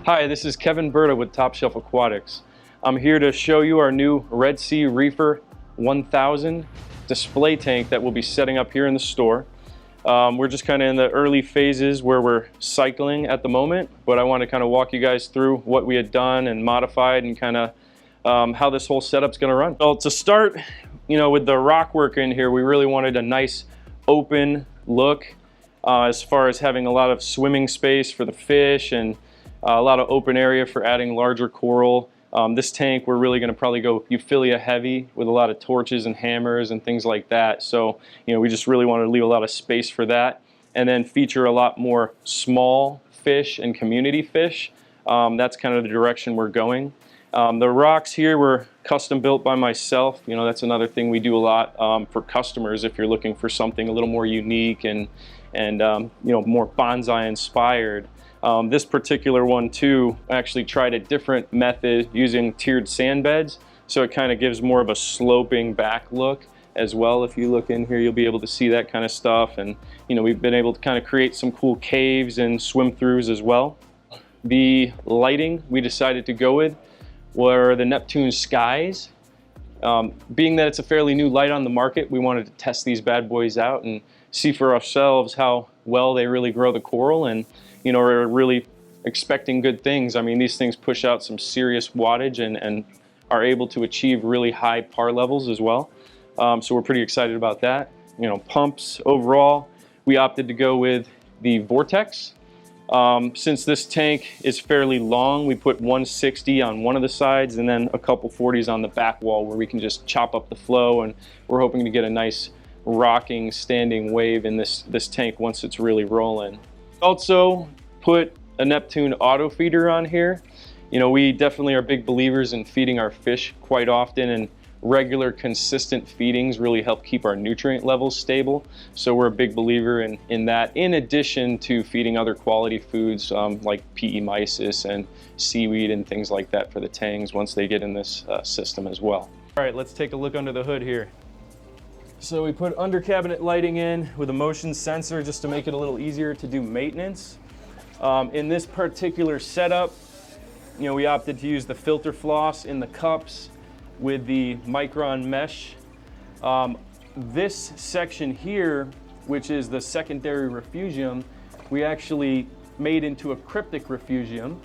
Hi, this is Kevin Berta with Top Shelf Aquatics. I'm here to show you our new Red Sea Reefer 1000 display tank that we'll be setting up here in the store. We're just kind of in the early phases where we're cycling at the moment, but I want to kind of walk you guys through what we had done and modified and kind of how this whole setup's going to run. Well, to start, with the rock work in here, we really wanted a nice open look as far as having a lot of swimming space for the fish and a lot of open area for adding larger coral. This tank, we're really going to probably go Euphilia heavy with a lot of torches and hammers and things like that. So, we just really wanted to leave a lot of space for that, and then feature a lot more small fish and community fish. That's kind of the direction we're going. The rocks here were custom built by myself. That's another thing we do a lot for customers if you're looking for something a little more unique and more bonsai inspired. This particular one too, I actually tried a different method using tiered sand beds, so it kind of gives more of a sloping back look as well. If you look in here, you'll be able to see that kind of stuff, and we've been able to kind of create some cool caves and swim throughs as well. The lighting we decided to go with were the Neptune skies. Being that it's a fairly new light on the market, we wanted to test these bad boys out and see for ourselves how well they really grow the coral, and we're really expecting good things. I mean, these things push out some serious wattage and are able to achieve really high par levels as well. So we're pretty excited about that. Pumps overall, we opted to go with the Vortex. Since this tank is fairly long, we put 160 on one of the sides and then a couple 40s on the back wall where we can just chop up the flow, and we're hoping to get a nice rocking standing wave in this tank once it's really rolling. Also put a Neptune auto feeder on here. We definitely are big believers in feeding our fish quite often, and regular consistent feedings really help keep our nutrient levels stable. So we're a big believer in that, in addition to feeding other quality foods like PE mysis and seaweed and things like that for the tangs once they get in this system as well. All right, let's take a look under the hood here. So we put under cabinet lighting in with a motion sensor just to make it a little easier to do maintenance. In this particular setup, we opted to use the filter floss in the cups with the micron mesh. This section here, which is the secondary refugium, we actually made into a cryptic refugium.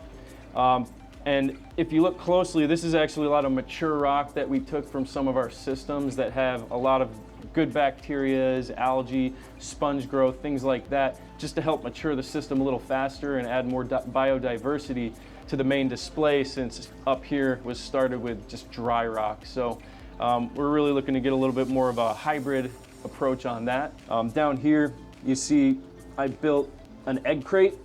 And if you look closely, this is actually a lot of mature rock that we took from some of our systems that have a lot of good bacteria, algae, sponge growth, things like that, just to help mature the system a little faster and add more biodiversity to the main display, since up here was started with just dry rock. So we're really looking to get a little bit more of a hybrid approach on that. Down here, you see I built an egg crate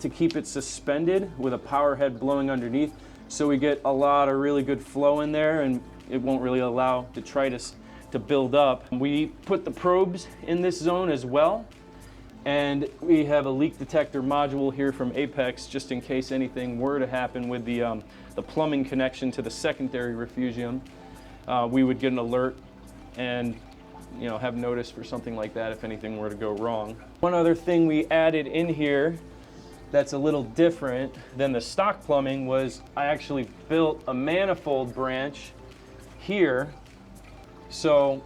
to keep it suspended with a power head blowing underneath, so we get a lot of really good flow in there and it won't really allow detritus to build up. We put the probes in this zone as well, and we have a leak detector module here from Apex just in case anything were to happen with the plumbing connection to the secondary refugium. We would get an alert and have notice for something like that if anything were to go wrong. One other thing we added in here that's a little different than the stock plumbing was I actually built a manifold branch here. So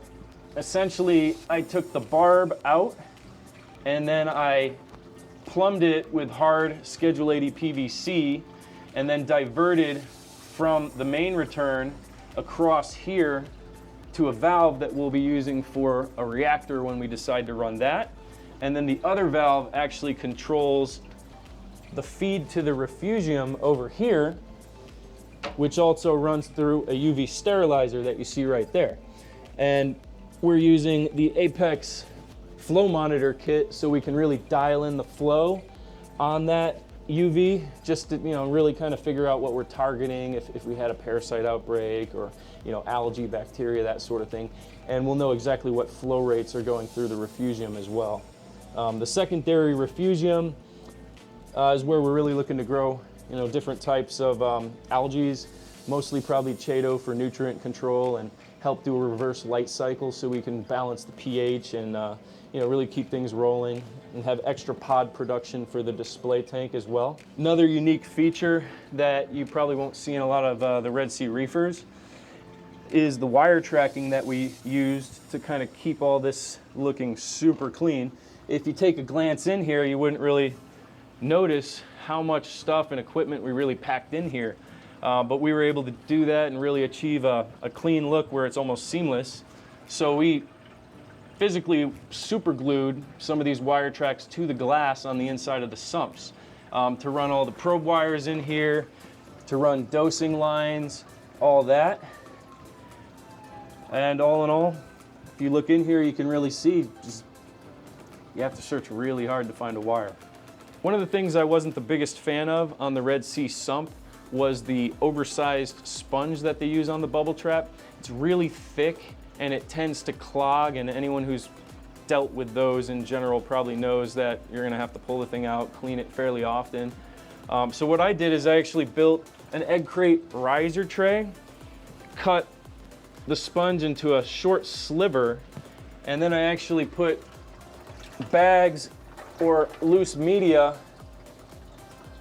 essentially I took the barb out and then I plumbed it with hard Schedule 80 PVC and then diverted from the main return across here to a valve that we'll be using for a reactor when we decide to run that. And then the other valve actually controls the feed to the refugium over here, which also runs through a UV sterilizer that you see right there. And we're using the Apex flow monitor kit so we can really dial in the flow on that UV, just to really kind of figure out what we're targeting if we had a parasite outbreak or algae, bacteria, that sort of thing. And we'll know exactly what flow rates are going through the refugium as well. The secondary refugium is where we're really looking to grow different types of algae. mostly probably Chaeto for nutrient control and help do a reverse light cycle so we can balance the pH and really keep things rolling, and have extra pod production for the display tank as well. Another unique feature that you probably won't see in a lot of the Red Sea reefers is the wire tracking that we used to kind of keep all this looking super clean. If you take a glance in here, you wouldn't really notice how much stuff and equipment we really packed in here. But we were able to do that and really achieve a clean look where it's almost seamless. So we physically super glued some of these wire tracks to the glass on the inside of the sumps to run all the probe wires in here, to run dosing lines, all that. And all in all, if you look in here, you can really see, you have to search really hard to find a wire. One of the things I wasn't the biggest fan of on the Red Sea sump was the oversized sponge that they use on the bubble trap. It's really thick and it tends to clog, and anyone who's dealt with those in general probably knows that you're gonna have to pull the thing out, clean it fairly often. So what I did is I actually built an egg crate riser tray, cut the sponge into a short sliver, and then I actually put bags or loose media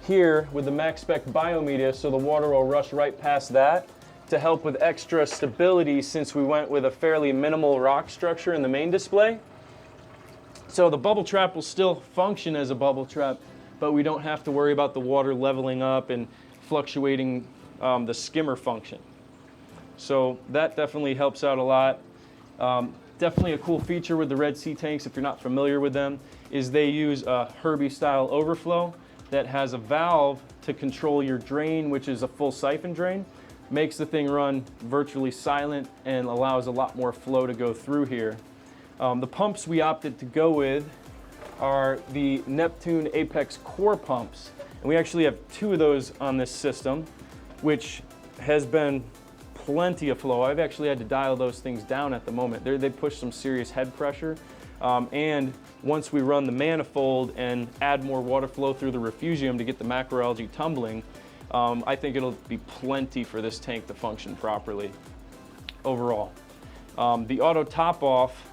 here with the Max Spec biomedia so the water will rush right past that to help with extra stability, since we went with a fairly minimal rock structure in the main display. So the bubble trap will still function as a bubble trap, but we don't have to worry about the water leveling up and fluctuating the skimmer function. So that definitely helps out a lot. Definitely a cool feature with the Red Sea tanks, if you're not familiar with them, is they use a Herbie style overflow that has a valve to control your drain, which is a full siphon drain. Makes the thing run virtually silent and allows a lot more flow to go through here. The pumps we opted to go with are the Neptune Apex Core pumps. And we actually have 2 of those on this system, which has been plenty of flow. I've actually had to dial those things down at the moment. They push some serious head pressure. And once we run the manifold and add more water flow through the refugium to get the macroalgae tumbling, I think it'll be plenty for this tank to function properly overall. The auto top-off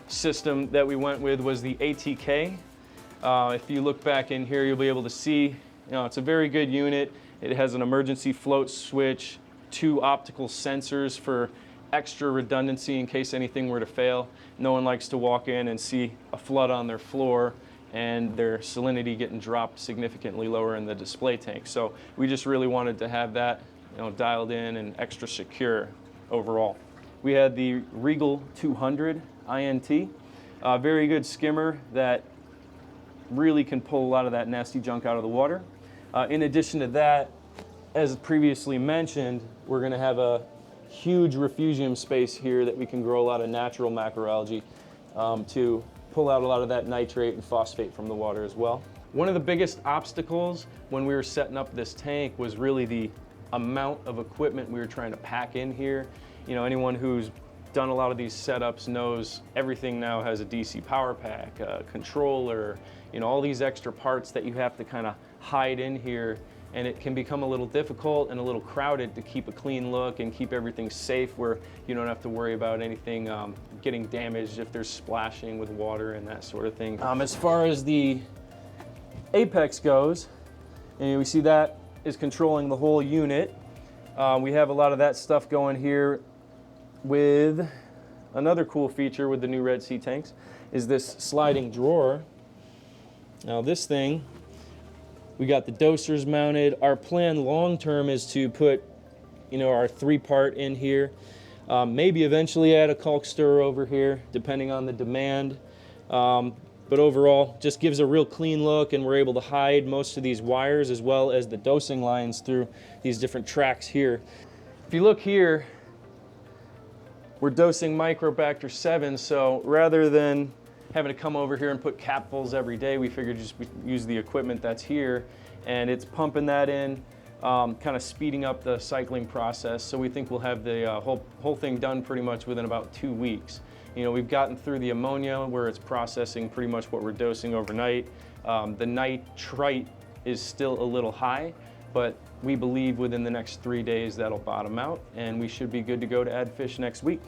system that we went with was the ATK. If you look back in here, you'll be able to see, it's a very good unit. It has an emergency float switch, 2 optical sensors for extra redundancy in case anything were to fail. No one likes to walk in and see a flood on their floor and their salinity getting dropped significantly lower in the display tank. So we just really wanted to have that dialed in and extra secure overall. We had the Regal 200 INT, a very good skimmer that really can pull a lot of that nasty junk out of the water. In addition to that, as previously mentioned, we're going to have a huge refugium space here that we can grow a lot of natural macroalgae to pull out a lot of that nitrate and phosphate from the water as well. One of the biggest obstacles when we were setting up this tank was really the amount of equipment we were trying to pack in here. Anyone who's done a lot of these setups knows everything now has a DC power pack, a controller, all these extra parts that you have to kind of hide in here, and it can become a little difficult and a little crowded to keep a clean look and keep everything safe where you don't have to worry about anything getting damaged if there's splashing with water and that sort of thing. As far as the Apex goes, and we see that is controlling the whole unit. We have a lot of that stuff going here with another cool feature with the new Red Sea tanks is this sliding drawer. Now this thing, we got the dosers mounted. Our plan long term is to put, our 3-part in here. Maybe eventually add a caulk stirrer over here, depending on the demand. But overall, just gives a real clean look, and we're able to hide most of these wires as well as the dosing lines through these different tracks here. If you look here, we're dosing Microbacter 7, so rather than having to come over here and put capfuls every day, we figured just use the equipment that's here, and it's pumping that in, kind of speeding up the cycling process. So we think we'll have the whole thing done pretty much within about 2 weeks. We've gotten through the ammonia where it's processing pretty much what we're dosing overnight. The nitrite is still a little high, but we believe within the next 3 days that'll bottom out and we should be good to go to add fish next week.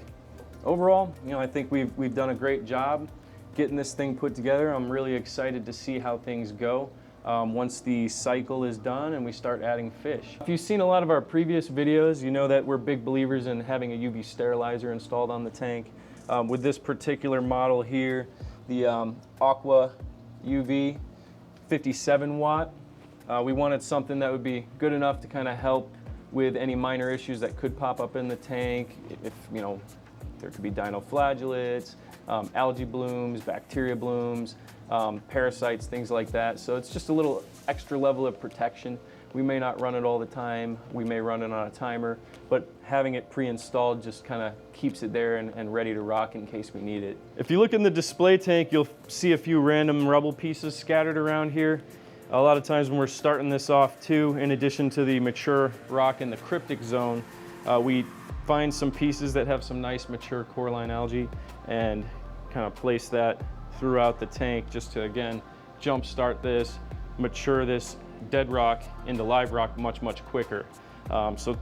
Overall, I think we've done a great job getting this thing put together. I'm really excited to see how things go once the cycle is done and we start adding fish. If you've seen a lot of our previous videos, you know that we're big believers in having a UV sterilizer installed on the tank. With this particular model here, the Aqua UV 57 watt, we wanted something that would be good enough to kind of help with any minor issues that could pop up in the tank. If there could be dinoflagellates, algae blooms, bacteria blooms, parasites, things like that. So it's just a little extra level of protection. We may not run it all the time. We may run it on a timer, but having it pre-installed just kind of keeps it there and ready to rock in case we need it. If you look in the display tank, you'll see a few random rubble pieces scattered around here. A lot of times when we're starting this off too, in addition to the mature rock in the cryptic zone, we find some pieces that have some nice mature coralline algae and kind of place that throughout the tank just to, again, jumpstart this, mature this dead rock into live rock much quicker. So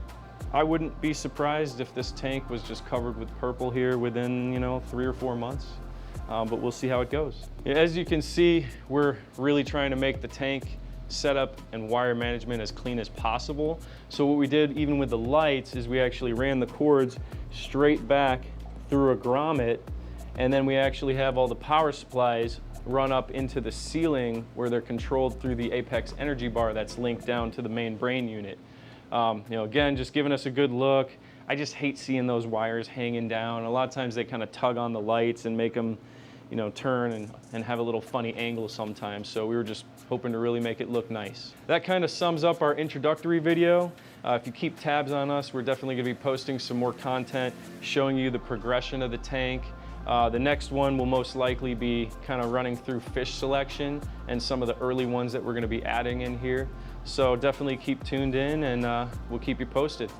I wouldn't be surprised if this tank was just covered with purple here within 3 or 4 months, but we'll see how it goes. As you can see, we're really trying to make the tank setup and wire management as clean as possible. So what we did even with the lights is we actually ran the cords straight back through a grommet, and then we actually have all the power supplies run up into the ceiling where they're controlled through the Apex energy bar that's linked down to the main brain unit. Again, just giving us a good look. I just hate seeing those wires hanging down. A lot of times they kind of tug on the lights and make them turn and have a little funny angle sometimes. So we were just hoping to really make it look nice. That kind of sums up our introductory video. If you keep tabs on us, we're definitely going to be posting some more content showing you the progression of the tank. The next one will most likely be kind of running through fish selection and some of the early ones that we're going to be adding in here. So definitely keep tuned in and we'll keep you posted.